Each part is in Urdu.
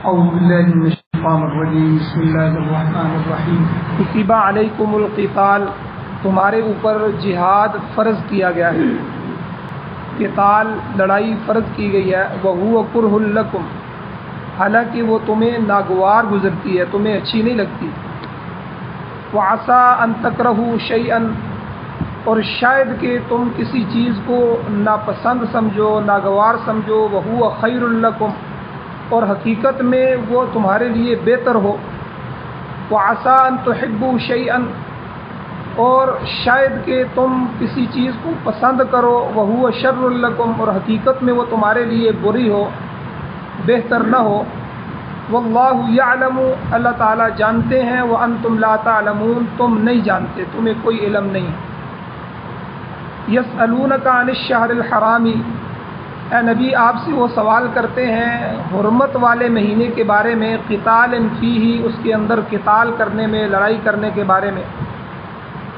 اعوذ باللہ من الشیطان الرجیم بسم اللہ الرحمن الرحیم کتب علیکم القتال تمہارے اوپر جہاد فرض کیا گیا ہے، قتال لڑائی فرض کی گئی ہے، وہو کرہ لکم حالانکہ وہ تمہیں ناگوار گزرتی ہے، تمہیں اچھی نہیں لگتی، وعسیٰ ان تکرہوا شیئا اور شاید کہ تم کسی چیز کو ناپسند سمجھو، ناگوار سمجھو، وہو خیر لکم اور حقیقت میں وہ تمہارے لیے بہتر ہو، وعسیٰ ان تحبوا شیئا اور شاید کہ تم کسی چیز کو پسند کرو، وہو شر لکم اور حقیقت میں وہ تمہارے لیے بری ہو، بہتر نہ ہو، واللہ یعلم اللہ تعالیٰ جانتے ہیں، وانتم لا تعلمون تم نہیں جانتے، تمہیں کوئی علم نہیں۔ یسألونک عن الشہر الحرام اے نبی آپ سے وہ سوال کرتے ہیں حرمت والے مہینے کے بارے میں، قتال فیہ اس کے اندر قتال کرنے میں، لڑائی کرنے کے بارے میں،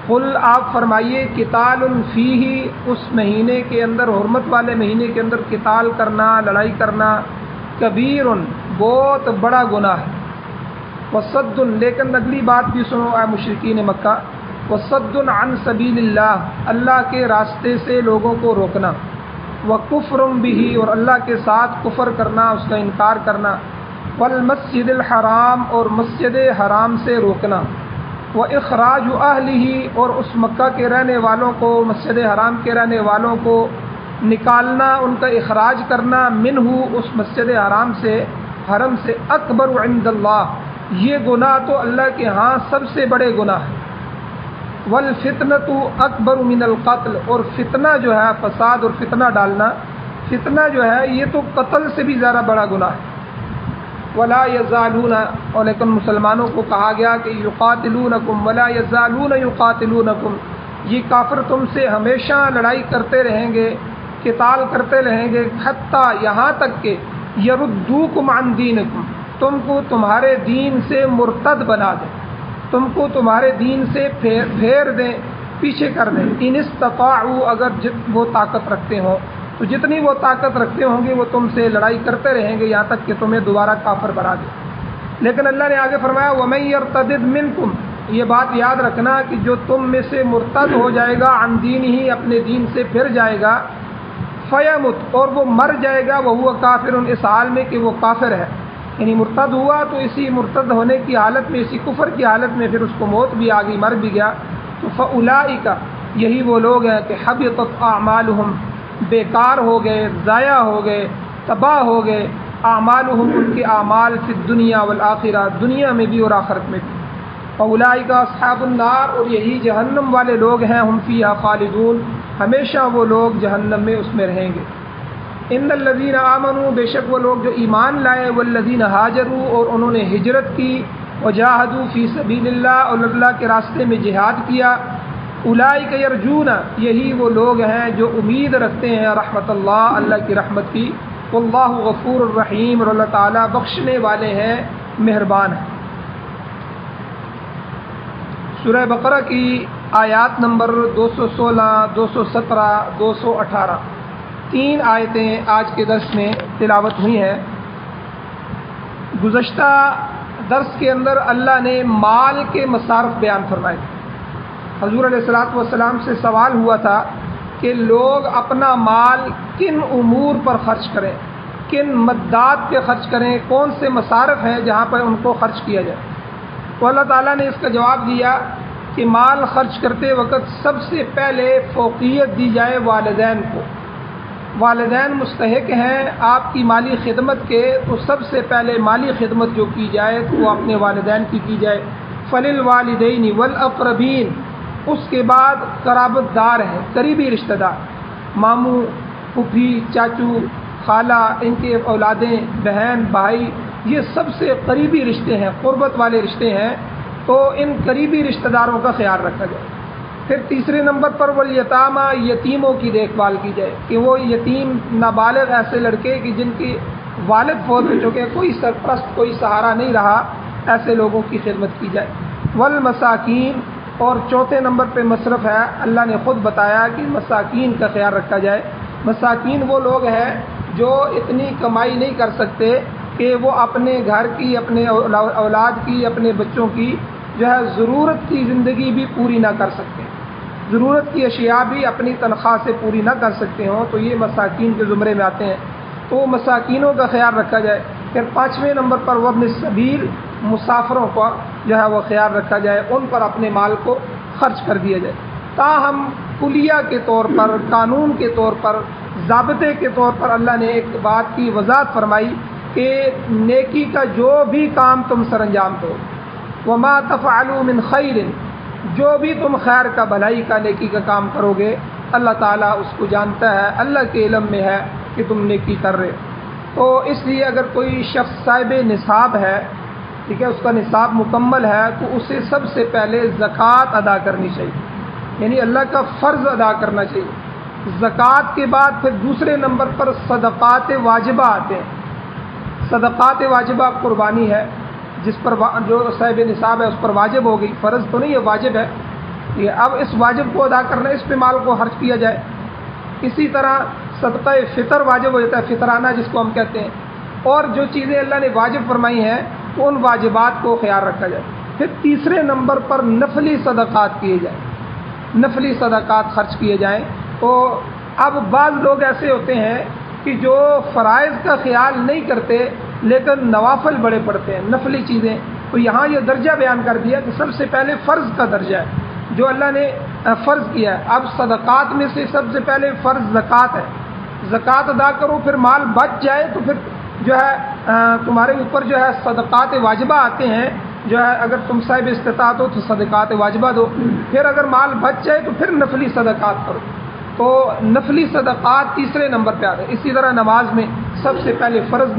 قل آپ فرمائیے قتال فیہ اس مہینے کے اندر، حرمت والے مہینے کے اندر قتال کرنا، لڑائی کرنا، کبیر بہت بڑا گناہ ہے، وصد لیکن اگلی بات بھی سنو اے مشرکین مکہ، وصد عن سبیل اللہ اللہ کے راستے سے لوگوں کو روکنا، وکفر بہ اور اللہ کے ساتھ کفر کرنا، اس کا انکار کرنا، والمسجد الحرام اور مسجد حرام سے روکنا، واخراج اہلہ اور اس مکہ کے رہنے والوں کو، مسجد حرام کے رہنے والوں کو نکالنا، ان کا اخراج کرنا، منہ اس مسجد حرام سے، حرم سے، اکبر عند اللہ یہ گناہ تو اللہ کے ہاں سب سے بڑے گناہ ہیں، والفتنۃ اکبر من القتل اور فتنہ جو ہے، فساد اور فتنہ ڈالنا، فتنہ جو ہے یہ تو قتل سے بھی زیادہ بڑا گناہ ہے، ولا یزالون اور لیکن مسلمانوں کو کہا گیا کہ یقاتلونکم ولا یزالون یقاتلونکم یہ کافر تم سے ہمیشہ لڑائی کرتے رہیں گے، قتال کرتے رہیں گے، حتیٰ یہاں تک کہ یردوکم عن دینکم تم کو تمہارے دین سے مرتد بنا دیں، تم کو تمہارے دین سے پھیر دیں، پیچھے کر دیں، ان استطاعوا اگر وہ طاقت رکھتے ہوں تو جتنی وہ طاقت رکھتے ہوں گے وہ تم سے لڑائی کرتے رہیں گے یہاں تک کہ تمہیں دوبارہ کافر بنا دیں۔ لیکن اللہ نے آگے فرمایا وَمَن يَرْتَدِدْ مِنْكُمْ یہ بات یاد رکھنا کہ جو تم میں سے مرتد ہو جائے گا، عن دینہ اپنے دین سے پھر جائے گا، فَيَمُتْ اور وہ مر جائے گا، وَهُوَ كَافِرٌ اس حال میں کہ وہ کافر ہے، یعنی مرتد ہوا تو اسی مرتد ہونے کی حالت میں، اسی کفر کی حالت میں پھر اس کو موت بھی آ گئی، مر بھی گیا، تو فَأُولَئِكَ یہی وہ لوگ ہیں کہ حبطت اعمالہم بیکار ہو گئے، ضائع ہو گئے، تباہ ہو گئے، اعمالہم ان کے اعمال فی الدنیا والآخرہ دنیا میں بھی اور آخرت میں بھی، فَأُولَئِكَ اصحاب النار اور یہی جہنم والے لوگ ہیں، ہم فیہا خالدون ہمیشہ وہ لوگ جہنم میں اس میں رہیں گے۔ ان الذین آمنوا بے شک وہ لوگ جو ایمان لائے، والذین ہاجروا اور انہوں نے ہجرت کی، وجاہدوا فی سبیل اللہ اور اللہ کے راستے میں جہاد کیا، اولئک یرجون یہی وہ لوگ ہیں جو امید رکھتے ہیں رحمت اللہ اللہ کی رحمت کی، واللہ غفور الرحیم اور اللہ تعالیٰ بخشنے والے ہیں، مہربان ہیں۔ سورہ بقرہ کی آیات نمبر 216، 217، 218 تین آیتیں آج کے درس میں تلاوت ہوئی ہیں۔ گزشتہ درس کے اندر اللہ نے مال کے مصارف بیان فرمائے، حضور علیہ الصلوۃ والسلام سے سوال ہوا تھا کہ لوگ اپنا مال کن امور پر خرچ کریں، کن مدات پہ خرچ کریں، کون سے مصارف ہیں جہاں پر ان کو خرچ کیا جائے، تو اللہ تعالیٰ نے اس کا جواب دیا کہ مال خرچ کرتے وقت سب سے پہلے فوقیت دی جائے والدین کو، والدین مستحق ہیں آپ کی مالی خدمت کے، تو سب سے پہلے مالی خدمت جو کی جائے تو وہ اپنے والدین کی جائے، فَلِلْوَالِدَيْنِ وَالْأَقْرَبِينَ اس کے بعد قرابت دار ہیں، قریبی رشتہ دار، ماموں، پھوپھی، چاچو، خالہ، ان کے اولادیں، بہن، بھائی، یہ سب سے قریبی رشتے ہیں، قربت والے رشتے ہیں، تو ان قریبی رشتہ داروں کا خیال رکھا جائے۔ پھر تیسرے نمبر پر والیتامى یتیموں کی دیکھ بھال کی جائے کہ وہ یتیم نابالغ ایسے لڑکے کہ جن کی والد فوت ہو چکے، کوئی سرپرست، کوئی سہارا نہیں رہا، ایسے لوگوں کی خدمت کی جائے۔ والمساکین اور چوتھے نمبر پہ مصرف ہے، اللہ نے خود بتایا کہ مساکین کا خیال رکھا جائے۔ مساکین وہ لوگ ہیں جو اتنی کمائی نہیں کر سکتے کہ وہ اپنے گھر کی، اپنے اولاد کی، اپنے بچوں کی جو ہے ضرورت کی زندگی بھی پوری نہ کر سکتے، ضرورت کی اشیاء بھی اپنی تنخواہ سے پوری نہ کر سکتے ہوں، تو یہ مساکین کے زمرے میں آتے ہیں، تو مساکینوں کا خیال رکھا جائے۔ پھر 5ویں نمبر پر وابن السبیل، مسافروں کا جو ہے وہ خیال رکھا جائے، ان پر اپنے مال کو خرچ کر دیا جائے۔ تاہم کلیہ کے طور پر، قانون کے طور پر، ضابطے کے طور پر اللہ نے ایک بات کی وضاحت فرمائی کہ نیکی کا جو بھی کام تم سر انجام دو، وما تفعلوا من خیر، جو بھی تم خیر کا، بھلائی کا، نیکی کا کام کرو گے، اللہ تعالیٰ اس کو جانتا ہے، اللہ کے علم میں ہے کہ تم نیکی کر رہے۔ تو اس لیے اگر کوئی شخص صاحب نصاب ہے، ٹھیک ہے، اس کا نصاب مکمل ہے، تو اسے سب سے پہلے زکوٰۃ ادا کرنی چاہیے، یعنی اللہ کا فرض ادا کرنا چاہیے۔ زکوٰۃ کے بعد پھر دوسرے نمبر پر صدقات واجبہ آتے ہیں۔ صدقات واجبہ قربانی ہے، جس پر جو صاحب نصاب ہے اس پر واجب ہو گئی، فرض تو نہیں ہے، واجب ہے۔ اب اس واجب کو ادا کرنا، اس پہ مال کو خرچ کیا جائے۔ اسی طرح صدقہ فطر واجب ہو جاتا ہے، فطرانہ جس کو ہم کہتے ہیں، اور جو چیزیں اللہ نے واجب فرمائی ہیں تو ان واجبات کو خیال رکھا جائے۔ پھر تیسرے نمبر پر نفلی صدقات کیے جائیں، نفلی صدقات خرچ کیے جائیں۔ تو اب بعض لوگ ایسے ہوتے ہیں کہ جو فرائض کا خیال نہیں کرتے لیکن نوافل بڑے پڑتے ہیں، نفلی چیزیں، تو یہاں یہ درجہ بیان کر دیا کہ سب سے پہلے فرض کا درجہ ہے جو اللہ نے فرض کیا ہے۔ اب صدقات میں سے سب سے پہلے فرض زکوٰۃ ہے، زکوٰۃ ادا کرو، پھر مال بچ جائے تو پھر جو ہے تمہارے اوپر جو ہے صدقات واجبہ آتے ہیں، جو ہے اگر تم صاحب استطاعت ہو تو صدقات واجبہ دو، پھر اگر مال بچ جائے تو پھر نفلی صدقات کرو۔ تو نفلی صدقات تیسرے نمبر پہ آتے ہیں۔ اسی طرح نماز میں سب سے پہلے فرض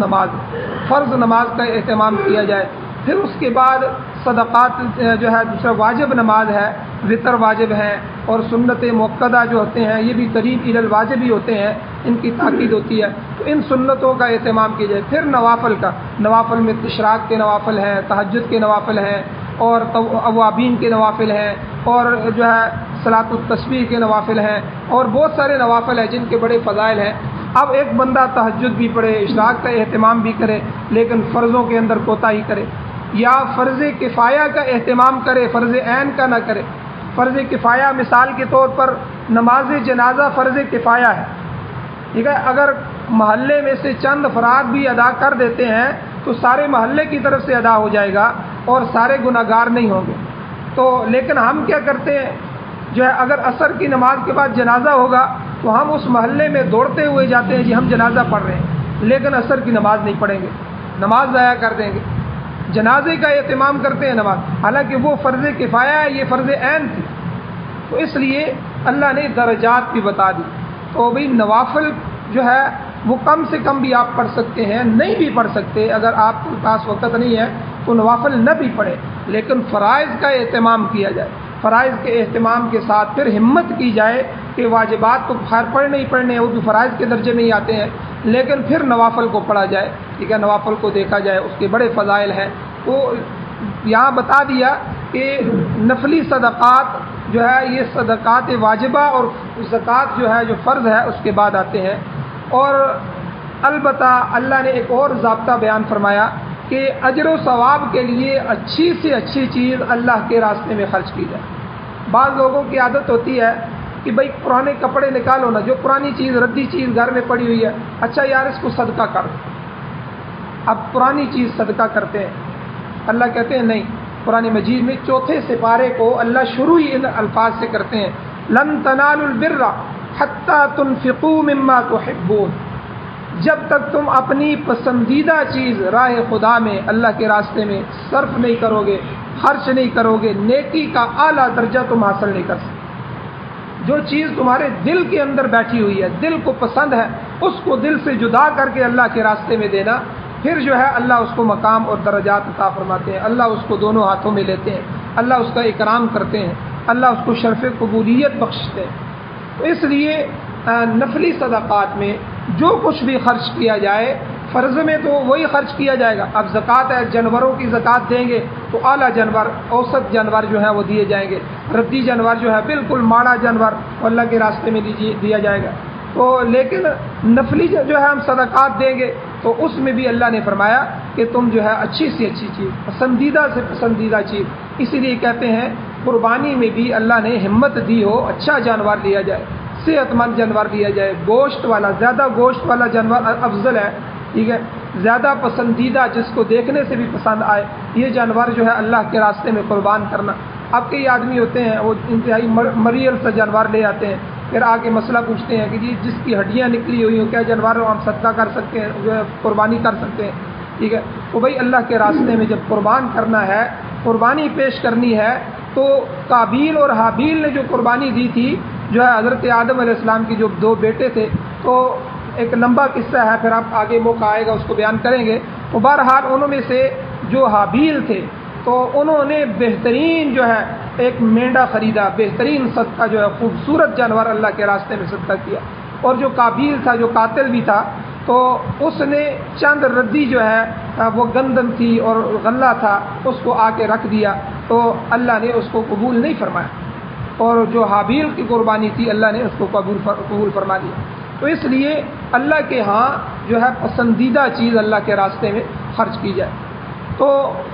نماز کا اہتمام کیا جائے، پھر اس کے بعد صدقات جو ہے دوسرا واجب نماز ہے، وطر واجب ہیں، اور سنت مؤکدہ جو ہوتے ہیں یہ بھی قریب الی الواجب ہی ہوتے ہیں، ان کی تاکید ہوتی ہے، تو ان سنتوں کا اہتمام کیا جائے۔ پھر نوافل میں اشراق کے نوافل ہیں، تہجد کے نوافل ہیں، اور اوابین کے نوافل ہیں، اور جو ہے صلاۃ التسبیح کے نوافل ہیں، اور بہت سارے نوافل ہیں جن کے بڑے فضائل ہیں۔ اب ایک بندہ تہجد بھی پڑھے، اشراق کا اہتمام بھی کرے، لیکن فرضوں کے اندر کوتاہی کرے، یا فرض کفایہ کا اہتمام کرے، فرض عین کا نہ کرے۔ فرض کفایہ مثال کے طور پر نماز جنازہ فرض کفایہ ہے، ٹھیک ہے، اگر محلے میں سے چند افراد بھی ادا کر دیتے ہیں تو سارے محلے کی طرف سے ادا ہو جائے گا اور سارے گناہ گار نہیں ہوں گے۔ تو لیکن ہم کیا کرتے ہیں، جو ہے اگر عصر کی نماز کے بعد جنازہ ہوگا تو ہم اس محلے میں دوڑتے ہوئے جاتے ہیں، جی ہم جنازہ پڑھ رہے ہیں، لیکن عصر کی نماز نہیں پڑھیں گے، نماز ضائع کر دیں گے۔ جنازے کا اہتمام کرتے ہیں نماز، حالانکہ وہ فرض کفایہ ہے، یہ فرض عین تھی۔ تو اس لیے اللہ نے درجات بھی بتا دی۔ تو بھئی نوافل جو ہے وہ کم سے کم بھی آپ پڑھ سکتے ہیں، نہیں بھی پڑھ سکتے، اگر آپ کے پاس وقت نہیں ہے تو نوافل نہ بھی پڑھیں، لیکن فرائض کا اہتمام کیا جائے۔ فرائض کے اہتمام کے ساتھ پھر ہمت کی جائے کہ واجبات تو خیر پڑھنے ہی پڑھنے ہیں، وہ بھی فرائض کے درجے میں ہی آتے ہیں، لیکن پھر نوافل کو پڑھا جائے، ٹھیک ہے، نوافل کو دیکھا جائے، اس کے بڑے فضائل ہیں۔ تو یہاں بتا دیا کہ نفلی صدقات جو ہے یہ صدقات واجبہ اور زکوٰۃ جو ہے جو فرض ہے اس کے بعد آتے ہیں۔ اور البتہ اللہ نے ایک اور ضابطہ بیان فرمایا کہ اجر و ثواب کے لیے اچھی سے اچھی چیز اللہ کے راستے میں خرچ کی جائے۔ بعض لوگوں کی عادت ہوتی ہے کہ بھئی پرانے کپڑے نکالو نا، جو پرانی چیز، ردی چیز گھر میں پڑی ہوئی ہے، اچھا یار اس کو صدقہ کر دو۔ اب پرانی چیز صدقہ کرتے ہیں، اللہ کہتے ہیں نہیں، قرآن مجید میں 4 سپارے کو اللہ شروع ہی ان الفاظ سے کرتے ہیں، لن تنالوا البر حتی تنفقوا مما تحبون، جب تک تم اپنی پسندیدہ چیز راہ خدا میں، اللہ کے راستے میں صرف نہیں کرو گے، خرچ نہیں کرو گے، نیکی کا اعلیٰ درجہ تم حاصل نہیں کر سکتے۔ جو چیز تمہارے دل کے اندر بیٹھی ہوئی ہے، دل کو پسند ہے، اس کو دل سے جدا کر کے اللہ کے راستے میں دینا، پھر جو ہے اللہ اس کو مقام اور درجات عطا فرماتے ہیں، اللہ اس کو دونوں ہاتھوں میں لیتے ہیں، اللہ اس کا اکرام کرتے ہیں، اللہ اس کو شرف قبولیت بخشتے ہیں۔ تو اس لیے نفلی صدقات میں جو کچھ بھی خرچ کیا جائے، فرض میں تو وہی خرچ کیا جائے گا۔ اب زکوٰۃ ہے، جانوروں کی زکوٰۃ دیں گے تو اعلیٰ جانور، اوسط جانور جو ہیں وہ دیے جائیں گے، ردی جانور جو ہے بالکل ماڑا جانور اللہ کے راستے میں دیا جائے گا۔ تو لیکن نفلی جو ہے ہم صدقات دیں گے تو اس میں بھی اللہ نے فرمایا کہ تم جو ہے اچھی سے اچھی چیز، پسندیدہ سے پسندیدہ چیز، اسی لیے کہتے ہیں قربانی میں بھی اللہ نے ہمت دی ہو اچھا جانور لیا جائے، صحت مند جانور لیا جائے، گوشت والا، زیادہ گوشت والا جانور افضل ہے، ٹھیک ہے، زیادہ پسندیدہ جس کو دیکھنے سے بھی پسند آئے، یہ جانور جو ہے اللہ کے راستے میں قربان کرنا۔ اب کئی آدمی ہوتے ہیں وہ انتہائی مریل سا جانور لے آتے ہیں، پھر آ کے مسئلہ پوچھتے ہیں کہ جی جس کی ہڈیاں نکلی ہوئی ہوں کیا جانور ہم صدقہ کر سکتے ہیں، جو ہے قربانی کر سکتے ہیں، ٹھیک ہے۔ تو بھائی اللہ کے راستے میں جب قربان کرنا ہے، قربانی پیش کرنی ہے، تو قابیل اور حابیل نے جو قربانی دی تھی، جو ہے حضرت آدم علیہ السلام کی جو دو بیٹے تھے، تو ایک لمبا قصہ ہے، پھر آپ آگے موقع آئے گا اس کو بیان کریں گے۔ تو بہرحال انہوں میں سے جو حابیل تھے تو انہوں نے بہترین جو ہے ایک مینڈا خریدا، بہترین صدقہ جو ہے خوبصورت جانور اللہ کے راستے میں صدقہ کیا، اور جو قابیل تھا جو قاتل بھی تھا تو اس نے چند ردی جو ہے وہ گندم تھی اور غلہ تھا اس کو آ کے رکھ دیا، تو اللہ نے اس کو قبول نہیں فرمایا، اور جو حابیل کی قربانی تھی اللہ نے اس کو قبول فرما دیا۔ تو اس لیے اللہ کے ہاں جو ہے پسندیدہ چیز اللہ کے راستے میں خرچ کی جائے۔ تو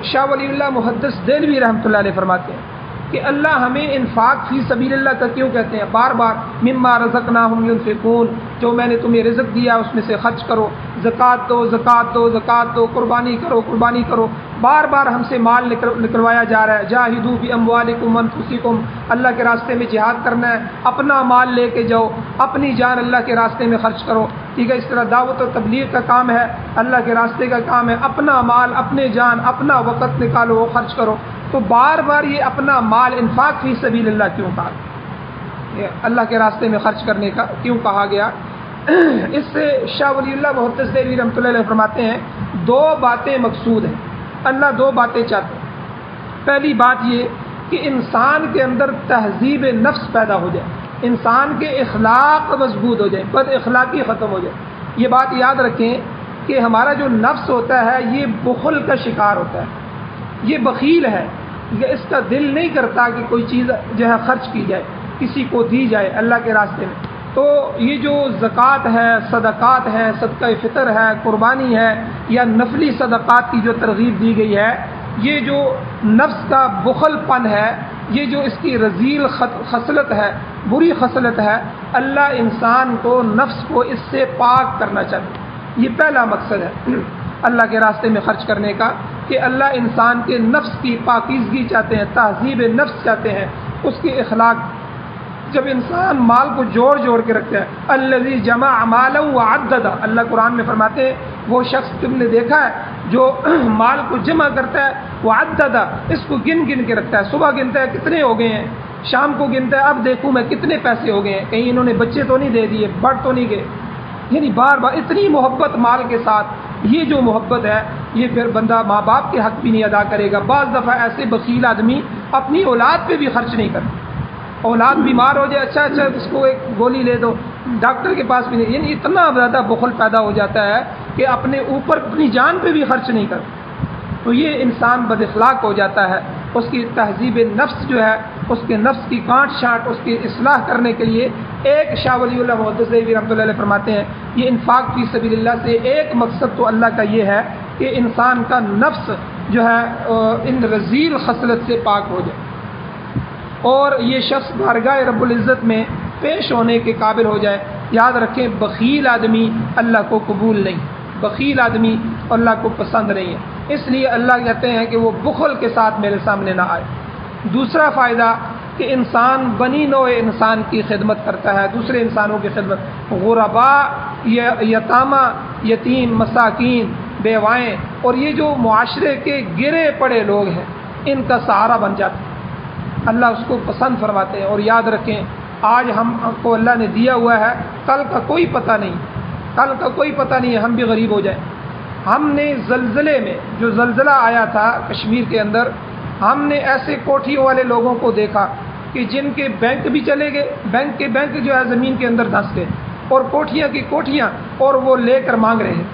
شاہ ولی اللہ محدث دہلوی رحمۃ اللہ علیہ فرماتے ہیں کہ اللہ ہمیں انفاق فی سبیل اللہ کا کیوں کہتے ہیں؟ بار بار مما رزقناہم ینفقون، جو میں نے تمہیں رزق دیا اس میں سے خرچ کرو، زکوٰۃ دو، زکوٰۃ دو، زکوٰۃ دو، قربانی کرو، قربانی کرو، بار بار ہم سے مال نکلوایا جا رہا ہے۔ جاہدوا باموالکم وانفسکم، اللہ کے راستے میں جہاد کرنا ہے، اپنا مال لے کے جاؤ، اپنی جان اللہ کے راستے میں خرچ کرو، ٹھیک ہے۔ اس طرح دعوت و تبلیغ کا کام ہے، اللہ کے راستے کا کام ہے، اپنا مال، اپنے جان، اپنا وقت نکالو، وہ خرچ کرو۔ تو بار بار یہ اپنا مال انفاق فی سبیل اللہ کیوں کہا، اللہ کے راستے میں خرچ کرنے کا کیوں کہا گیا؟ اس سے شاہ ولی اللہ محدث دہلوی رحمۃ اللہ علیہ فرماتے ہیں دو باتیں مقصود ہیں، اللہ دو باتیں چاہتے ہیں۔ پہلی بات یہ کہ انسان کے اندر تہذیب نفس پیدا ہو جائے، انسان کے اخلاق مضبوط ہو جائے، بد اخلاقی ختم ہو جائے۔ یہ بات یاد رکھیں کہ ہمارا جو نفس ہوتا ہے یہ بخل کا شکار ہوتا ہے، یہ بخیل ہے، اس کا دل نہیں کرتا کہ کوئی چیز جو ہے خرچ کی جائے، کسی کو دی جائے اللہ کے راستے میں۔ تو یہ جو زکوٰۃ ہے، صدقات ہے، صدقہ فطر ہے، قربانی ہے، یا نفلی صدقات کی جو ترغیب دی گئی ہے، یہ جو نفس کا بخل پن ہے، یہ جو اس کی رذیل خصلت ہے، بری خصلت ہے، اللہ انسان کو، نفس کو اس سے پاک کرنا چاہتے۔ یہ پہلا مقصد ہے اللہ کے راستے میں خرچ کرنے کا، کہ اللہ انسان کے نفس کی پاکیزگی چاہتے ہیں، تہذیب نفس چاہتے ہیں، اس کے اخلاق۔ جب انسان مال کو جوڑ جوڑ کے رکھتا ہے، الذی جمع مالا وعددہ، اللہ قرآن میں فرماتے ہیں وہ شخص تم نے دیکھا ہے جو مال کو جمع کرتا ہے، وعددہ، اس کو گن گن کے رکھتا ہے، صبح گنتا ہے کتنے ہو گئے ہیں، شام کو گنتا ہے اب دیکھوں میں کتنے پیسے ہو گئے ہیں، کہیں انہوں نے بچے تو نہیں دے دیے، بڑھ تو نہیں گئے، یعنی بار بار اتنی محبت مال کے ساتھ۔ یہ جو محبت ہے یہ پھر بندہ ماں باپ کے حق بھی نہیں ادا کرے گا۔ بعض دفعہ ایسے بخیل آدمی اپنی اولاد پہ بھی خرچ نہیں کرتا، اولاد بیمار ہو جائے، اچھا اس کو ایک گولی لے دو، ڈاکٹر کے پاس بھی نہیں، یعنی اتنا زیادہ بخل پیدا ہو جاتا ہے کہ اپنے اوپر اپنی جان پہ بھی خرچ نہیں کرتا۔ تو یہ انسان بد اخلاق ہو جاتا ہے۔ اس کی تہذیب نفس جو ہے، اس کے نفس کی کانٹ چھانٹ، اس کی اصلاح کرنے کے لیے ایک شاہ ولی اللہ محدث دہلوی رحمۃ اللہ علیہ فرماتے ہیں یہ انفاق فی سبیل اللہ سے ایک مقصد تو اللہ کا یہ ہے کہ انسان کا نفس جو ہے ان رذیل خصلت سے پاک ہو جائے، اور یہ شخص بارگاہ رب العزت میں پیش ہونے کے قابل ہو جائے۔ یاد رکھیں بخیل آدمی اللہ کو قبول نہیں، بخیل آدمی اللہ کو پسند نہیں ہے، اس لیے اللہ کہتے ہیں کہ وہ بخل کے ساتھ میرے سامنے نہ آئے۔ دوسرا فائدہ کہ انسان بنی نوع انسان کی خدمت کرتا ہے، دوسرے انسانوں کی خدمت، غرباء، یتامہ، یتیم، مساکین، بیوائیں، اور یہ جو معاشرے کے گرے پڑے لوگ ہیں ان کا سہارا بن جاتا ہے، اللہ اس کو پسند فرماتے ہیں۔ اور یاد رکھیں آج ہم کو اللہ نے دیا ہوا ہے، کل کا کوئی پتہ نہیں، کل کا کوئی پتہ نہیں ہے، ہم بھی غریب ہو جائیں۔ ہم نے زلزلے میں، جو زلزلہ آیا تھا کشمیر کے اندر، ہم نے ایسے کوٹھیوں والے لوگوں کو دیکھا کہ جن کے بینک بھی چلے گئے، بینک کے بینک جو ہے زمین کے اندر دھنس گئے، اور کوٹھیاں کی کوٹھیاں، اور وہ لے کر مانگ رہے ہیں۔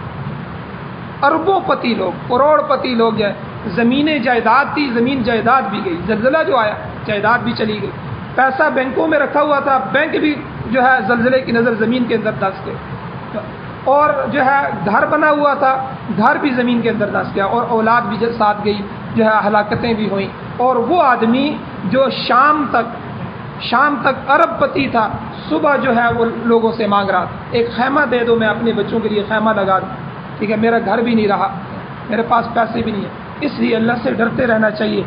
اربوں پتی لوگ، کروڑ پتی لوگ جو ہے، زمینیں جائیداد تھی، زمین جائیداد بھی گئی، زلزلہ جو آیا جائیداد بھی چلی گئی، پیسہ بینکوں میں رکھا ہوا تھا، بینک بھی جو ہے زلزلے کی نظر زمین کے اندر دھنس گئے۔ اور جو ہے گھر بنا ہوا تھا، گھر بھی زمین کے اندر دھنس گیا اور اولاد بھی ساتھ گئی، جو ہے ہلاکتیں بھی ہوئیں۔ اور وہ آدمی جو شام تک ارب پتی تھا، صبح جو ہے وہ لوگوں سے مانگ رہا تھا، ایک خیمہ دے دو، میں اپنے بچوں کے لیے خیمہ لگا دوں، ٹھیک ہے، میرا گھر بھی نہیں رہا، میرے پاس پیسے بھی نہیں ہیں۔ اس لیے اللہ سے ڈرتے رہنا چاہیے،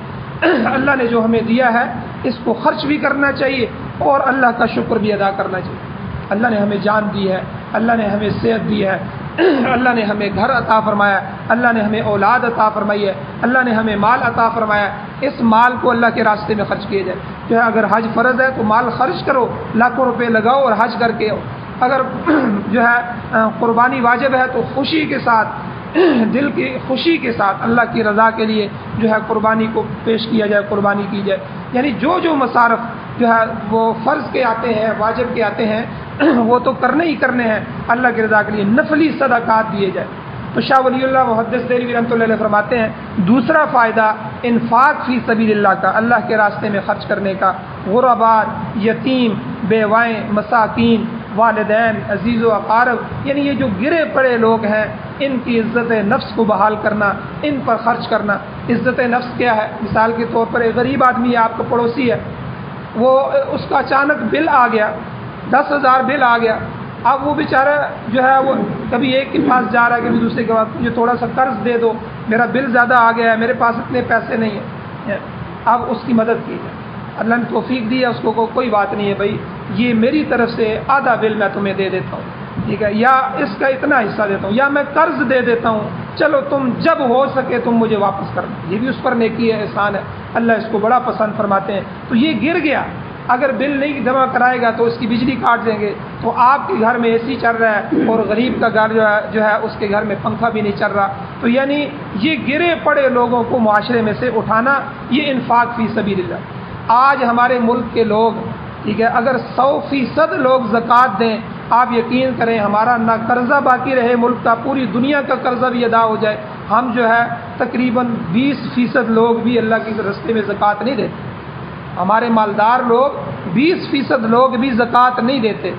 اللہ نے جو ہمیں دیا ہے اس کو خرچ بھی کرنا چاہیے اور اللہ کا شکر بھی ادا کرنا چاہیے۔ اللہ نے ہمیں جان دی ہے، اللہ نے ہمیں صحت دی ہے، اللہ نے ہمیں گھر عطا فرمایا، اللہ نے ہمیں اولاد عطا فرمائی ہے، اللہ نے ہمیں مال عطا فرمایا۔ اس مال کو اللہ کے راستے میں خرچ کیا جائے۔ جو ہے اگر حج فرض ہے تو مال خرچ کرو، لاکھوں روپے لگاؤ اور حج کر کے آؤ۔ اگر جو ہے قربانی واجب ہے تو خوشی کے ساتھ، دل کی خوشی کے ساتھ اللہ کی رضا کے لیے جو ہے قربانی کو پیش کیا جائے، قربانی کی جائے۔ یعنی جو مصارف جو ہے وہ فرض کے آتے ہیں، واجب کے آتے ہیں، وہ تو کرنے ہی کرنے ہیں اللہ کی رضا کے لیے، نفلی صدقات دیے جائے۔ تو شاہ ولی اللہ محدث دہلوی رحمۃ اللہ علیہ فرماتے ہیں دوسرا فائدہ انفاق فی سبیل اللہ کا، اللہ کے راستے میں خرچ کرنے کا۔ غرباء، یتیم، بیوائیں، مساکین، والدین، عزیز و اقارب، یعنی یہ جو گرے پڑے لوگ ہیں ان کی عزت نفس کو بحال کرنا، ان پر خرچ کرنا۔ عزت نفس کیا ہے؟ مثال کے طور پر ایک غریب آدمی ہے، آپ کا پڑوسی ہے، وہ اس کا اچانک بل آ گیا، 10,000 بل آ گیا۔ اب وہ بیچارہ جو ہے وہ کبھی ایک کے پاس جا رہا ہے، کبھی دوسرے کے پاس، مجھے تھوڑا سا قرض دے دو، میرا بل زیادہ آ گیا ہے، میرے پاس اتنے پیسے نہیں ہیں۔ اب اس کی مدد کی جائے، اللہ نے توفیق دی ہے اس کو، کوئی بات نہیں ہے بھائی، یہ میری طرف سے آدھا بل میں تمہیں دے دیتا ہوں، ٹھیک ہے، یا اس کا اتنا حصہ دیتا ہوں، یا میں قرض دے دیتا ہوں، چلو تم جب ہو سکے تم مجھے واپس کرنا۔ یہ بھی اس پر نیکی ہے، احسان ہے، اللہ اس کو بڑا پسند فرماتے ہیں۔ تو یہ گر گیا، اگر بل نہیں جمع کرائے گا تو اس کی بجلی کاٹ دیں گے، تو آپ کے گھر میں اے سی چل رہا ہے اور غریب کا گھر جو ہے اس کے گھر میں پنکھا بھی نہیں چل رہا۔ تو یعنی یہ گرے پڑے لوگوں کو معاشرے میں سے اٹھانا، یہ انفاق فی سبیل اللہ۔ آج ہمارے ملک کے لوگ، ٹھیک ہے، اگر 100% لوگ زکوٰۃ دیں، آپ یقین کریں ہمارا نہ قرضہ باقی رہے ملک کا، پوری دنیا کا قرضہ بھی ادا ہو جائے، ہم جو ہے تقریباً 20% لوگ بھی اللہ کے راستے میں زکوٰۃ نہیں دیتے۔ ہمارے مالدار لوگ 20% لوگ بھی زکوٰۃ نہیں دیتے۔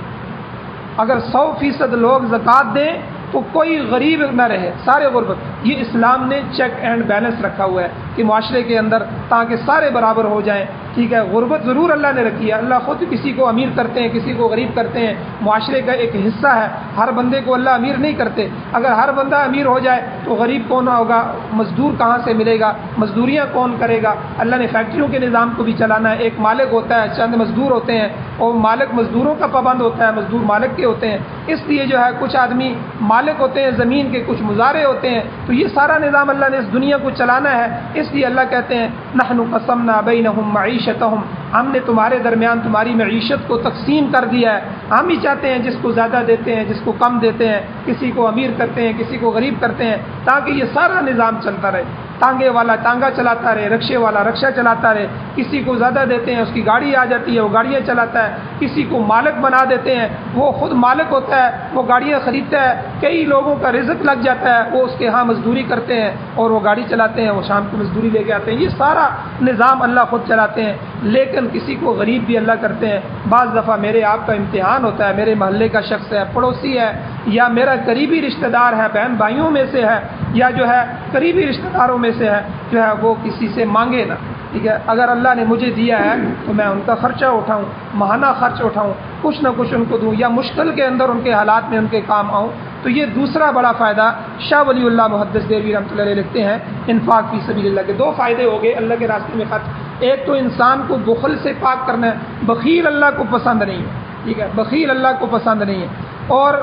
اگر 100% لوگ زکوٰۃ دیں تو کوئی غریب نہ رہے، سارے غربت۔ یہ اسلام نے چیک اینڈ بیلنس رکھا ہوا ہے کہ معاشرے کے اندر تاکہ سارے برابر ہو جائیں، ٹھیک ہے۔ غربت ضرور اللہ نے رکھی ہے، اللہ خود کسی کو امیر کرتے ہیں، کسی کو غریب کرتے ہیں، معاشرے کا ایک حصہ ہے، ہر بندے کو اللہ امیر نہیں کرتے۔ اگر ہر بندہ امیر ہو جائے تو غریب کون ہوگا؟ مزدور کہاں سے ملے گا؟ مزدوریاں کون کرے گا؟ اللہ نے فیکٹریوں کے نظام کو بھی چلانا ہے، ایک مالک ہوتا ہے، چند مزدور ہوتے ہیں، اور مالک مزدوروں کا پابند ہوتا ہے، مزدور مالک کے ہوتے ہیں۔ اس لیے جو ہے کچھ آدمی مالک ہوتے ہیں زمین کے، کچھ مزارع ہوتے ہیں، تو یہ سارا نظام اللہ نے اس دنیا کو چلانا ہے۔ اس لیے اللہ کہتے ہیں نحن قسمنا بینہم معیشتہم، ہم نے تمہارے درمیان تمہاری معیشت کو تقسیم کر دیا ہے۔ ہم ہی چاہتے ہیں جس کو زیادہ دیتے ہیں، جس کو کم دیتے ہیں، کسی کو امیر کرتے ہیں، کسی کو غریب کرتے ہیں، تاکہ یہ سارا نظام چلتا رہے۔ ٹانگے والا ٹانگا چلاتا رہے، رکشے والا رکشہ چلاتا رہے، کسی کو زیادہ دیتے ہیں اس کی گاڑی آ جاتی ہے وہ گاڑیاں چلاتا ہے، کسی کو مالک بنا دیتے ہیں وہ خود مالک ہوتا ہے، وہ گاڑیاں خریدتا ہے، کئی لوگوں کا رزق لگ جاتا ہے، وہ اس کے ہاں مزدوری کرتے ہیں اور وہ گاڑی چلاتے ہیں، وہ شام کو مزدوری لے کے آتے ہیں۔ یہ سارا نظام اللہ خود چلاتے ہیں، لیکن کسی کو غریب بھی اللہ کرتے ہیں۔ بعض دفعہ میرے آپ کا امتحان ہوتا ہے، میرے محلے کا شخص ہے، پڑوسی ہے، یا میرا قریبی رشتہ دار ہے، بہن بھائیوں میں سے ہے، یا جو ہے قریبی رشتہ داروں میں سے ہے، جو ہے وہ کسی سے مانگے نہ، ٹھیک ہے۔ اگر اللہ نے مجھے دیا ہے تو میں ان کا خرچہ اٹھاؤں، ماہانہ خرچ اٹھاؤں، کچھ نہ کچھ ان کو دوں، یا مشکل کے اندر ان کے حالات میں ان کے کام آؤں۔ تو یہ دوسرا بڑا فائدہ شاہ ولی اللہ محدث دہلوی رحمۃ اللہ علیہ لکھتے ہیں انفاق فی سبیل اللہ کے دو فائدے ہو گئے اللہ کے راستے میں خرچ۔ ایک تو انسان کو بخل سے پاک کرنا ہے، بخیل اللہ کو پسند نہیں ہے، ٹھیک ہے، بخیل اللہ کو پسند نہیں ہے۔ اور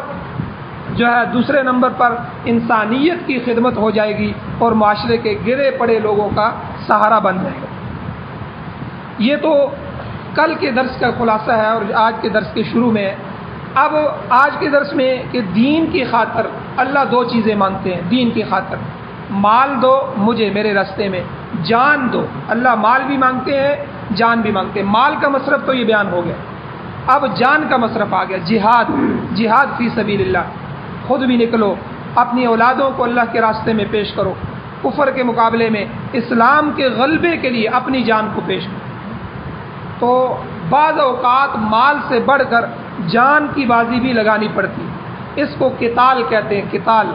جو ہے دوسرے نمبر پر انسانیت کی خدمت ہو جائے گی اور معاشرے کے گرے پڑے لوگوں کا سہارا بن جائے گا۔ یہ تو کل کے درس کا خلاصہ ہے اور آج کے درس کے شروع میں ہے۔ اب آج کے درس میں کہ دین کی خاطر اللہ دو چیزیں مانگتے ہیں، دین کی خاطر مال دو مجھے میرے راستے میں، جان دو، اللہ مال بھی مانگتے ہیں جان بھی مانگتے ہیں۔ مال کا مصرف تو یہ بیان ہو گیا، اب جان کا مصرف آ گیا، جہاد، جہاد فی سبیل اللہ، خود بھی نکلو، اپنی اولادوں کو اللہ کے راستے میں پیش کرو، کفر کے مقابلے میں اسلام کے غلبے کے لیے اپنی جان کو پیش کرو۔ تو بعض اوقات مال سے بڑھ کر جان کی بازی بھی لگانی پڑتی، اس کو قتال کہتے ہیں، قتال،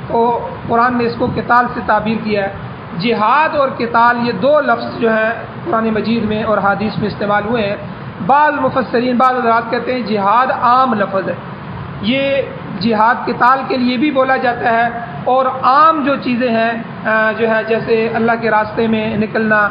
تو قرآن نے اس کو قتال سے تعبیر کیا ہے۔ جہاد اور قتال یہ دو لفظ جو ہیں قرآن مجید میں اور حدیث میں استعمال ہوئے ہیں۔ بعض مفسرین، بعض حضرات کہتے ہیں جہاد عام لفظ ہے، یہ جہاد قتال کے لیے بھی بولا جاتا ہے، اور عام جو چیزیں ہیں جو ہے جیسے اللہ کے راستے میں نکلنا،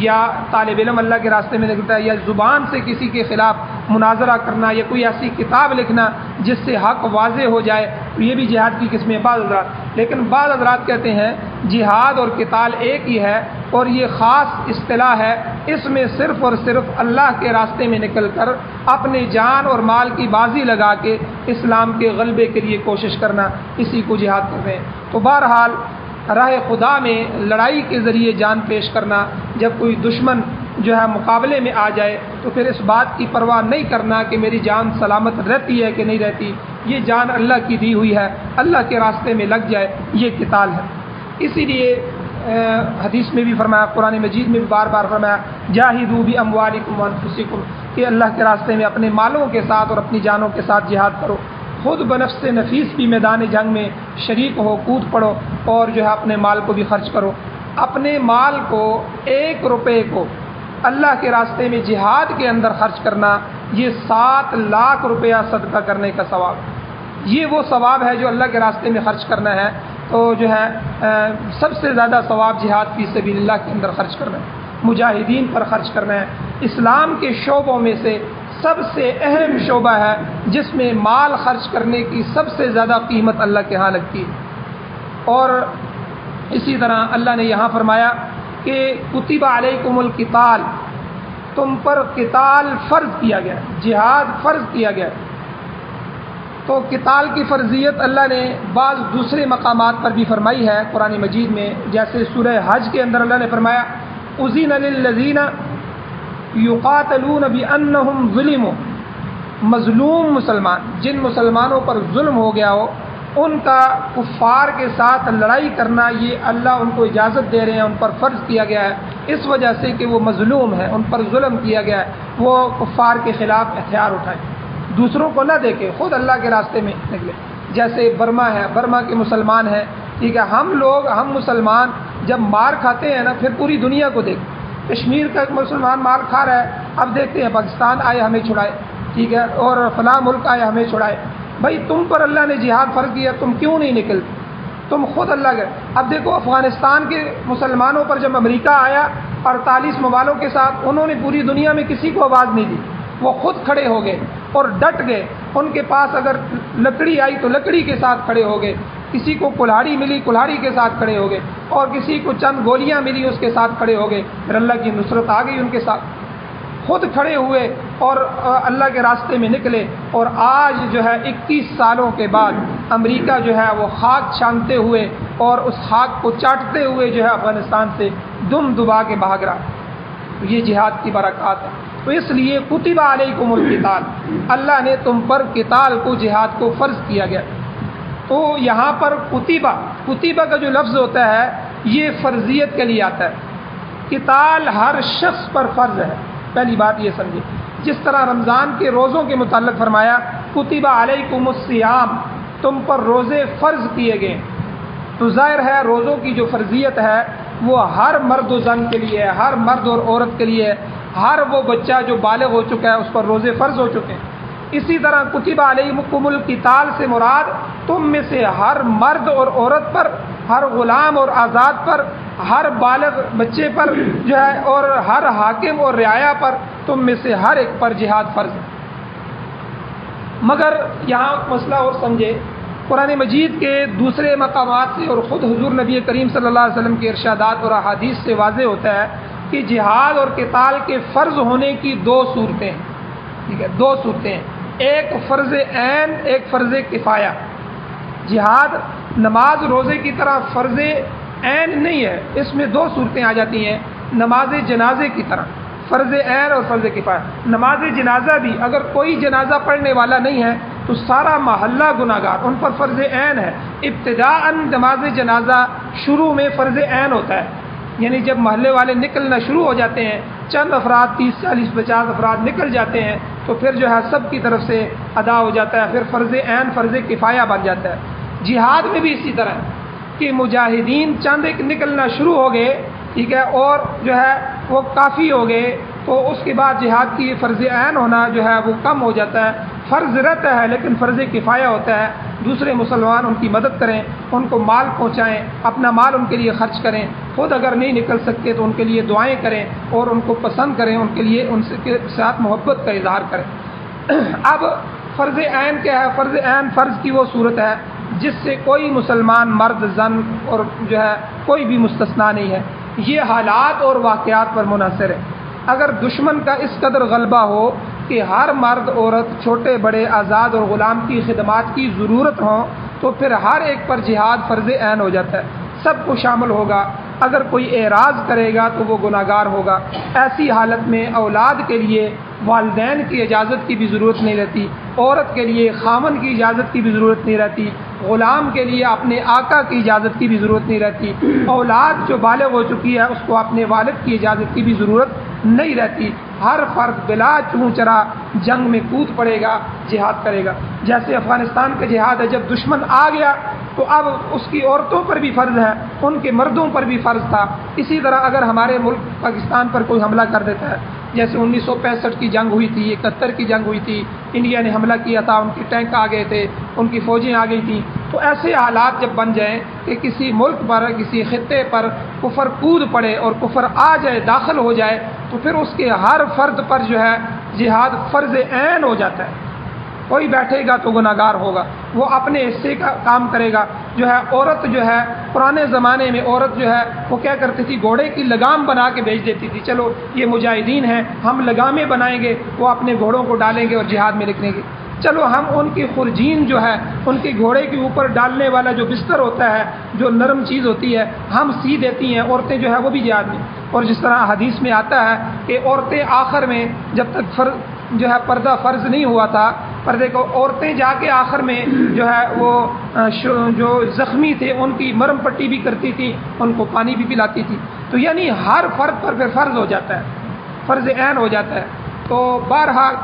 یا طالب علم اللہ کے راستے میں نکلتا ہے، یا زبان سے کسی کے خلاف مناظرہ کرنا، یا کوئی ایسی کتاب لکھنا جس سے حق واضح ہو جائے، یہ بھی جہاد کی قسمیں بعض حضرات۔ لیکن بعض حضرات کہتے ہیں جہاد اور قتال ایک ہی ہے، اور یہ خاص اصطلاح ہے، اس میں صرف اور صرف اللہ کے راستے میں نکل کر اپنے جان اور مال کی بازی لگا کے اسلام کے غلبے کے لیے کوشش کرنا، اسی کو جہاد کہتے ہیں۔ تو بہرحال راہ خدا میں لڑائی کے ذریعے جان پیش کرنا، جب کوئی دشمن جو ہے مقابلے میں آ جائے تو پھر اس بات کی پرواہ نہیں کرنا کہ میری جان سلامت رہتی ہے کہ نہیں رہتی، یہ جان اللہ کی دی ہوئی ہے، اللہ کے راستے میں لگ جائے، یہ قتال ہے۔ اسی لیے حدیث میں بھی فرمایا، قرآن مجید میں بھی بار بار فرمایا جاہدوا باموالکم وانفسکم، کہ اللہ کے راستے میں اپنے مالوں کے ساتھ اور اپنی جانوں کے ساتھ جہاد کرو، خود بنفس نفیس بھی میدان جنگ میں شریک ہو، کود پڑو، اور جو ہے اپنے مال کو بھی خرچ کرو۔ اپنے مال کو 1 روپے کو اللہ کے راستے میں جہاد کے اندر خرچ کرنا، یہ 7 لاکھ روپیہ صدقہ کرنے کا ثواب، یہ وہ ثواب ہے جو اللہ کے راستے میں خرچ کرنا ہے۔ تو جو ہے سب سے زیادہ ثواب جہاد فی سبیل اللہ کے اندر خرچ کرنا ہے، مجاہدین پر خرچ کرنا ہے۔ اسلام کے شعبوں میں سے سب سے اہم شعبہ ہے جس میں مال خرچ کرنے کی سب سے زیادہ قیمت اللہ کے ہاں لگتی ہے۔ اور اسی طرح اللہ نے یہاں فرمایا کہ کتب علیکم القتال، تم پر قتال فرض کیا گیا، جہاد فرض کیا گیا۔ تو قتال کی فرضیت اللہ نے بعض دوسرے مقامات پر بھی فرمائی ہے قرآن مجید میں، جیسے سورہ حج کے اندر اللہ نے فرمایا اذن للذین یقاتلون بانہم ظلموا، مظلوم مسلمان، جن مسلمانوں پر ظلم ہو گیا ہو ان کا کفار کے ساتھ لڑائی کرنا، یہ اللہ ان کو اجازت دے رہے ہیں، ان پر فرض کیا گیا ہے، اس وجہ سے کہ وہ مظلوم ہیں، ان پر ظلم کیا گیا ہے، وہ کفار کے خلاف ہتھیار اٹھائیں، دوسروں کو نہ دیکھیں، خود اللہ کے راستے میں نکلے۔ جیسے برما ہے، برما کے مسلمان ہیں، ٹھیک ہے، ہم مسلمان جب مار کھاتے ہیں نا، پھر پوری دنیا کو دیکھ، کشمیر کا ایک مسلمان مار کھا رہا ہے، اب دیکھتے ہیں پاکستان آئے ہمیں چھڑائے، ٹھیک ہے، اور فلاں ملک آئے ہمیں چھڑائے۔ بھائی تم پر اللہ نے جہاد فرض کیا، تم کیوں نہیں نکلتے؟ تم خود اللہ کے، اب دیکھو افغانستان کے مسلمانوں پر جب امریکہ آیا 48 ممالوں کے ساتھ، انہوں نے پوری دنیا میں کسی کو آواز نہیں دی، وہ خود کھڑے ہو گئے اور ڈٹ گئے، ان کے پاس اگر لکڑی آئی تو لکڑی کے ساتھ کھڑے ہو گئے، کسی کو کلہاڑی ملی کلہاڑی کے ساتھ کھڑے ہو گئے، اور کسی کو چند گولیاں ملی اس کے ساتھ کھڑے ہو گئے، پھر اللہ کی نصرت آ گئی ان کے ساتھ، خود کھڑے ہوئے اور اللہ کے راستے میں نکلے۔ اور آج جو ہے 21 سالوں کے بعد امریکہ جو ہے وہ خاک چھانتے ہوئے اور اس خاک کو چاٹتے ہوئے جو ہے افغانستان سے دم دبا کے بھاگ رہا، یہ جہاد کی برکات ہے۔ تو اس لیے کتب علیکم القتال، اللہ نے تم پر قتال کو، جہاد کو فرض کیا گیا۔ تو یہاں پر کتبہ کا جو لفظ ہوتا ہے یہ فرضیت کے لیے آتا ہے، قتال ہر شخص پر فرض ہے، پہلی بات یہ سمجھے۔ جس طرح رمضان کے روزوں کے متعلق فرمایا کتب علیکم الصیام، تم پر روزے فرض کیے گئے، تو ظاہر ہے روزوں کی جو فرضیت ہے وہ ہر مرد و زن کے لیے ہے، ہر مرد اور عورت کے لیے ہے، ہر وہ بچہ جو بالغ ہو چکا ہے اس پر روزے فرض ہو چکے ہیں۔ اسی طرح کتب علیکم القتال سے مراد تم میں سے ہر مرد اور عورت پر، ہر غلام اور آزاد پر، ہر بالغ بچے پر جو ہے، اور ہر حاکم اور رعایا پر، تم میں سے ہر ایک پر جہاد فرض ہے۔ مگر یہاں مسئلہ اور سمجھے، قرآن مجید کے دوسرے مقامات سے اور خود حضور نبی کریم صلی اللہ علیہ وسلم کے ارشادات اور احادیث سے واضح ہوتا ہے کہ جہاد اور قتال کے فرض ہونے کی 2 صورتیں ہیں، ٹھیک ہے، 2 صورتیں ہیں، ایک فرض عین، ایک فرض کفایہ۔ جہاد نماز روزے کی طرح فرض عین نہیں ہے، اس میں 2 صورتیں آ جاتی ہیں، نماز جنازے کی طرح، فرض عین اور فرض کفایہ۔ نماز جنازہ بھی اگر کوئی جنازہ پڑھنے والا نہیں ہے تو سارا محلہ گناہگار، ان پر فرض عین ہے۔ ابتداءً نماز جنازہ شروع میں فرض عین ہوتا ہے، یعنی جب محلے والے نکلنا شروع ہو جاتے ہیں، چند افراد 30 40 50 افراد نکل جاتے ہیں، تو پھر جو ہے سب کی طرف سے ادا ہو جاتا ہے، پھر فرض عین فرض کفایہ بن جاتا ہے۔ جہاد میں بھی اسی طرح ہے کہ مجاہدین چند ایک نکلنا شروع ہو گئے، ٹھیک ہے، اور جو ہے وہ کافی ہو گئے، تو اس کے بعد جہاد کی فرض عین ہونا جو ہے وہ کم ہو جاتا ہے، فرض رہتا ہے لیکن فرض کفایہ ہوتا ہے۔ دوسرے مسلمان ان کی مدد کریں، ان کو مال پہنچائیں، اپنا مال ان کے لیے خرچ کریں، خود اگر نہیں نکل سکتے تو ان کے لیے دعائیں کریں اور ان کو پسند کریں، ان کے لیے ان کے ساتھ محبت کا اظہار کریں۔ اب فرض عین کیا ہے؟ فرض عین فرض کی وہ صورت ہے جس سے کوئی مسلمان مرد زن اور جو ہے کوئی بھی مستثنا نہیں ہے، یہ حالات اور واقعات پر منحصر ہے۔ اگر دشمن کا اس قدر غلبہ ہو کہ ہر مرد عورت چھوٹے بڑے آزاد اور غلام کی خدمات کی ضرورت ہو تو پھر ہر ایک پر جہاد فرض عین ہو جاتا ہے، سب کو شامل ہوگا۔ اگر کوئی اعراض کرے گا تو وہ گناہگار ہوگا۔ ایسی حالت میں اولاد کے لیے والدین کی اجازت کی بھی ضرورت نہیں رہتی، عورت کے لیے خامن کی اجازت کی بھی ضرورت نہیں رہتی، غلام کے لیے اپنے آقا کی اجازت کی بھی ضرورت نہیں رہتی، اولاد جو بالغ ہو چکی ہے اس کو اپنے والد کی اجازت کی بھی ضرورت نہیں رہتی۔ ہر فرد بلا چوں چرا جنگ میں کود پڑے گا، جہاد کرے گا۔ جیسے افغانستان کا جہاد ہے، جب دشمن آ گیا تو اب اس کی عورتوں پر بھی فرض ہے، ان کے مردوں پر بھی فرض تھا۔ اسی طرح اگر ہمارے ملک پاکستان پر کوئی حملہ کر دیتا ہے، جیسے 1965 کی جنگ ہوئی تھی، 71 کی جنگ ہوئی تھی، انڈیا نے حملہ کیا تھا، ان کے ٹینک آ گئے تھے، ان کی فوجیں آ گئی تھیں، تو ایسے حالات جب بن جائیں کہ کسی ملک پر کسی خطے پر کفر کود پڑے اور کفر آ جائے، داخل ہو جائے، تو پھر اس کے ہر فرد پر جو ہے جہاد فرض عین ہو جاتا ہے۔ کوئی بیٹھے گا تو گناہگار ہوگا، وہ اپنے حصے کا کام کرے گا۔ جو ہے عورت جو ہے پرانے زمانے میں عورت جو ہے وہ کیا کرتی تھی، گھوڑے کی لگام بنا کے بھیج دیتی تھی، چلو یہ مجاہدین ہیں، ہم لگامیں بنائیں گے، وہ اپنے گھوڑوں کو ڈالیں گے اور جہاد میں نکلیں گے۔ چلو ہم ان کی خرجین جو ہے ان کے گھوڑے کے اوپر ڈالنے والا جو بستر ہوتا ہے، جو نرم چیز ہوتی ہے، ہم سی دیتی ہیں، عورتیں جو ہے وہ بھی جہاد میں۔ اور جس طرح حدیث میں آتا ہے کہ عورتیں آخر میں جب تک جو ہے پردہ فرض نہیں ہوا تھا، پردے کو عورتیں جا کے آخر میں جو ہے وہ جو زخمی تھے ان کی مرم پٹی بھی کرتی تھی، ان کو پانی بھی پلاتی تھی۔ تو یعنی ہر فرد پر پھر فرض ہو جاتا ہے، فرض عین ہو جاتا ہے۔ تو بہرحال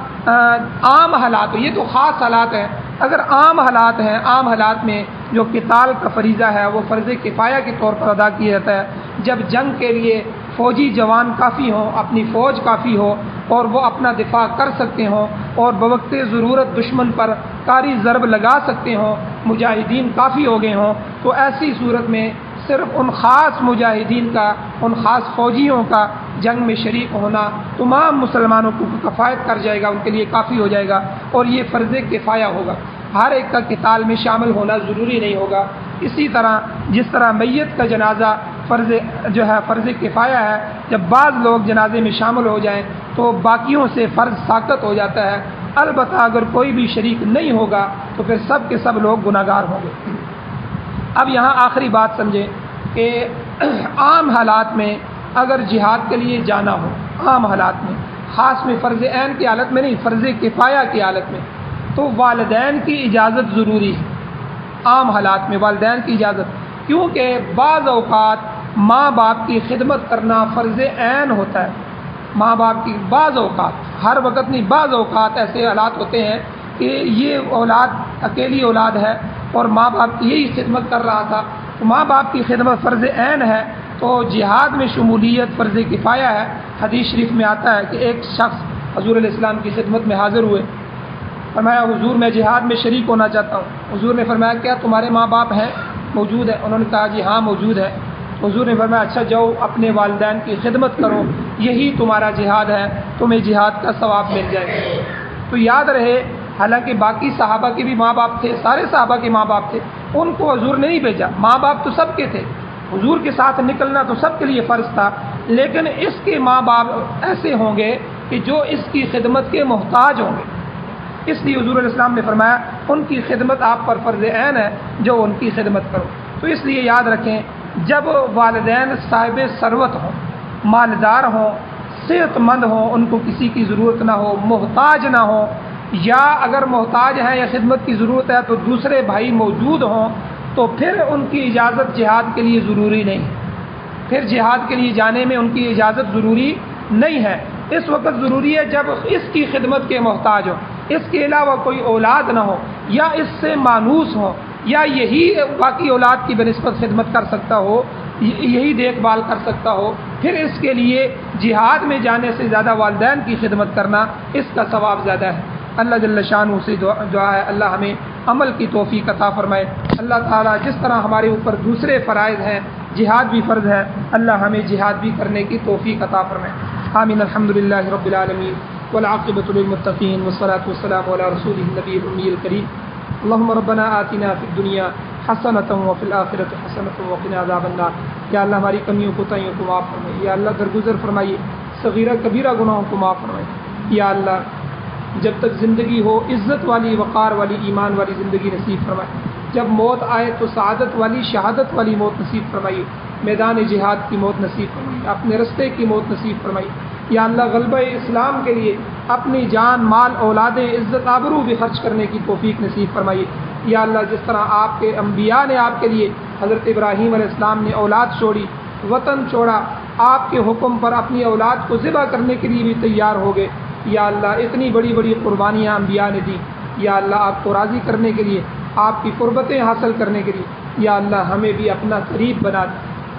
عام حالات، یہ تو خاص حالات ہیں، اگر عام حالات ہیں، عام حالات میں جو قتال کا فریضہ ہے وہ فرض کفایہ کے طور پر ادا کیا جاتا ہے۔ جب جنگ کے لیے فوجی جوان کافی ہوں، اپنی فوج کافی ہو اور وہ اپنا دفاع کر سکتے ہوں اور بوقت ضرورت دشمن پر کاری ضرب لگا سکتے ہوں، مجاہدین کافی ہو گئے ہوں، تو ایسی صورت میں صرف ان خاص مجاہدین کا، ان خاص فوجیوں کا جنگ میں شریک ہونا تمام مسلمانوں کو کفایت کر جائے گا، ان کے لیے کافی ہو جائے گا اور یہ فرض کفایہ ہوگا۔ ہر ایک کا قتال میں شامل ہونا ضروری نہیں ہوگا۔ اسی طرح جس طرح میت کا جنازہ فرض کفایہ ہے، جب بعض لوگ جنازے میں شامل ہو جائیں تو باقیوں سے فرض ساقط ہو جاتا ہے۔ البتہ اگر کوئی بھی شریک نہیں ہوگا تو پھر سب کے سب لوگ گناہگار ہوں گے۔ اب یہاں آخری بات سمجھیں کہ عام حالات میں اگر جہاد کے لیے جانا ہو، عام حالات میں، خاص میں فرض عین کی حالت میں نہیں، فرض کفایہ کی حالت میں، تو والدین کی اجازت ضروری ہے۔ عام حالات میں والدین کی اجازت، کیونکہ بعض اوقات ماں باپ کی خدمت کرنا فرض عین ہوتا ہے۔ ماں باپ کی بعض اوقات، ہر وقت نہیں، بعض اوقات ایسے حالات ہوتے ہیں کہ یہ اولاد اکیلی اولاد ہے اور ماں باپ کی یہی خدمت کر رہا تھا، تو ماں باپ کی خدمت فرض عین ہے، تو جہاد میں شمولیت فرض کفایہ ہے۔ حدیث شریف میں آتا ہے کہ ایک شخص حضور علیہ السلام کی خدمت میں حاضر ہوئے، فرمایا حضور میں جہاد میں شریک ہونا چاہتا ہوں۔ حضور نے فرمایا کیا تمہارے ماں باپ ہیں، موجود ہے؟ انہوں نے کہا جی ہاں موجود ہے۔ حضور نے فرمایا اچھا جاؤ اپنے والدین کی خدمت کرو، یہی تمہارا جہاد ہے، تمہیں جہاد کا ثواب مل جائے گا۔ تو یاد رہے، حالانکہ باقی صحابہ کے بھی ماں باپ تھے، سارے صحابہ کے ماں باپ تھے، ان کو حضور نے نہیں بھیجا، ماں باپ تو سب کے تھے، حضور کے ساتھ نکلنا تو سب کے لیے فرض تھا، لیکن اس کے ماں باپ ایسے ہوں گے کہ جو اس کی خدمت کے محتاج ہوں گے، اس لیے حضور علیہ السلام نے فرمایا ان کی خدمت آپ پر فرض عین ہے، جو ان کی خدمت کرو۔ تو اس لیے یاد رکھیں، جب والدین صاحب ثروت ہوں، مالدار ہوں، صحت مند ہوں، ان کو کسی کی ضرورت نہ ہو، محتاج نہ ہو، یا اگر محتاج ہیں یا خدمت کی ضرورت ہے تو دوسرے بھائی موجود ہوں، تو پھر ان کی اجازت جہاد کے لیے ضروری نہیں، پھر جہاد کے لیے جانے میں ان کی اجازت ضروری نہیں ہے۔ اس وقت ضروری ہے جب اس کی خدمت کے محتاج ہو، اس کے علاوہ کوئی اولاد نہ ہو، یا اس سے مانوس ہو، یا یہی باقی اولاد کی بنسبت خدمت کر سکتا ہو، یہی دیکھ بھال کر سکتا ہو، پھر اس کے لیے جہاد میں جانے سے زیادہ والدین کی خدمت کرنا اس کا ثواب زیادہ ہے۔ اللہ جل شانہ سے دعا ہے اللہ ہمیں عمل کی توفیق عطا فرمائے۔ اللہ تعالیٰ جس طرح ہمارے اوپر دوسرے فرائض ہیں، جہاد بھی فرض ہے، اللہ ہمیں جہاد بھی کرنے کی توفیق عطا فرمائے۔ آمین۔ الحمدللہ رب العالمین والعاقبۃ للمتقین والصلاۃ والسلام علی رسولہ النبی الأمی الکریم۔ اللهم ربنا آتنا فی الدنیا حسنۃ وفی الآخرۃ حسنۃ وقنا عذاب النار۔ یا اللہ ہماری کمیوں کوتاہیوں کو معاف فرمائیے، یا اللہ درگزر فرمائیے، صغیرہ کبیرہ گناہوں کو معاف فرمائیے۔ یا اللہ جب تک زندگی ہو عزت والی، وقار والی، ایمان والی زندگی نصیب فرمائے، جب موت آئے تو سعادت والی، شہادت والی موت نصیب فرمائیے، میدان جہاد کی موت نصیب فرمائیے، اپنے رستے کی موت نصیب فرمائیے۔ یا اللہ غلبہ اسلام کے لیے اپنی جان، مال، اولاد، عزت، آبرو بھی خرچ کرنے کی توفیق نصیب فرمائیے۔ یا اللہ جس طرح آپ کے انبیاء نے آپ کے لیے، حضرت ابراہیم علیہ السلام نے اولاد چھوڑی، وطن چھوڑا، آپ کے حکم پر اپنی اولاد کو ذبح کرنے کے لیے بھی تیار ہو گئے۔ یا اللہ اتنی بڑی بڑی قربانیاں انبیاء نے دی، یا اللہ آپ کو راضی کرنے کے لیے، آپ کی قربتیں حاصل کرنے کے لیے، یا اللہ ہمیں بھی اپنا قریب بنا دے،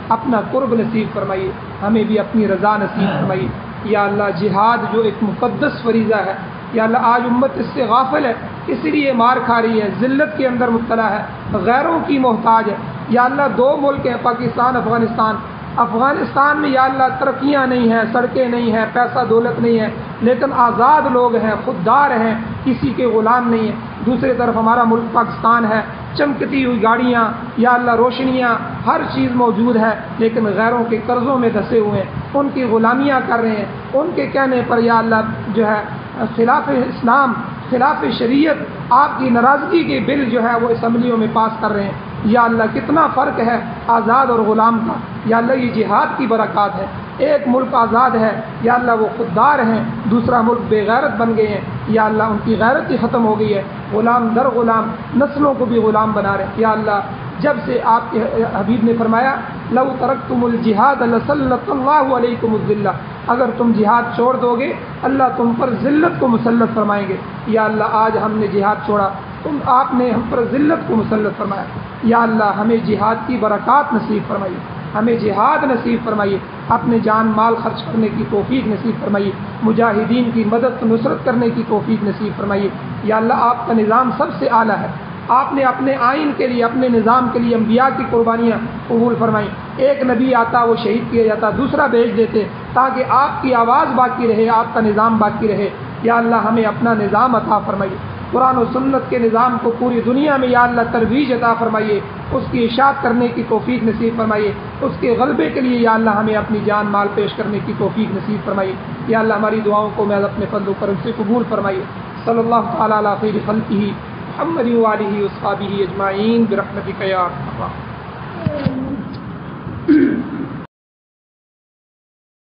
اپنا قرب نصیب فرمائیے، ہمیں بھی اپنی رضا نصیب فرمائیے۔ یا اللہ جہاد جو ایک مقدس فریضہ ہے، یا اللہ آج امت اس سے غافل ہے، اسی لیے مار کھا رہی ہے، ذلت کے اندر مبتلا ہے، غیروں کی محتاج ہے۔ یا اللہ دو ملک ہیں، پاکستان، افغانستان۔ افغانستان میں یا اللہ ترقیاں نہیں ہیں، سڑکیں نہیں ہیں، پیسہ دولت نہیں ہے، لیکن آزاد لوگ ہیں، خوددار ہیں، کسی کے غلام نہیں ہیں۔ دوسری طرف ہمارا ملک پاکستان ہے، چمکتی ہوئی گاڑیاں، یا اللہ روشنیاں، ہر چیز موجود ہے، لیکن غیروں کے قرضوں میں دھسے ہوئے ہیں، ان کی غلامیاں کر رہے ہیں، ان کے کہنے پر یا اللہ جو ہے خلاف اسلام، خلاف شریعت، آپ کی ناراضگی کے بل جو ہے وہ اسمبلیوں میں پاس کر رہے ہیں۔ یا اللہ کتنا فرق ہے آزاد اور غلام کا۔ یا اللہ یہ جہاد کی برکات ہے، ایک ملک آزاد ہے، یا اللہ وہ خوددار ہیں، دوسرا ملک بے غیرت بن گئے ہیں، یا اللہ ان کی غیرت ہی ختم ہو گئی ہے، غلام در غلام نسلوں کو بھی غلام بنا رہے ہیں۔ یا اللہ جب سے آپ کے حبیب نے فرمایا لو ترکتم الجہاد لسلط اللہ علیکم الذلہ، اگر تم جہاد چھوڑ دو گے اللہ تم پر ذلت کو مسلط فرمائیں گے۔ یا اللہ آج ہم نے جہاد چھوڑا، آپ نے ہم پر ذلت کو مسلط فرمایا۔ یا اللہ ہمیں جہاد کی برکات نصیب فرمائیے، ہمیں جہاد نصیب فرمائیے، اپنے جان مال خرچ کرنے کی توفیق نصیب فرمائیے، مجاہدین کی مدد نصرت کرنے کی توفیق نصیب فرمائیے۔ یا اللہ آپ کا نظام سب سے اعلیٰ ہے، آپ نے اپنے آئین کے لیے، اپنے نظام کے لیے انبیاء کی قربانیاں قبول فرمائیں۔ ایک نبی آتا وہ شہید کیا جاتا، دوسرا بھیج دیتے تاکہ آپ کی آواز باقی رہے، آپ کا نظام باقی رہے۔ یا اللہ ہمیں اپنا نظام عطا فرمائیے، قرآن و سنت کے نظام کو پوری دنیا میں یا اللہ ترویج عطا فرمائیے، اس کی اشاعت کرنے کی توفیق نصیب فرمائیے، اس کے غلبے کے لیے یا اللہ ہمیں اپنی جان مال پیش کرنے کی توفیق نصیب فرمائیے۔ یا اللہ ہماری دعاؤں کو میں اپنے فضل و کرم سے قبول فرمائیے۔ صلی اللہ تعالیٰ علی خیر خلقہ محمد وآلہ وصحبہ اجمعین برحمتک یا ارحم الراحمین۔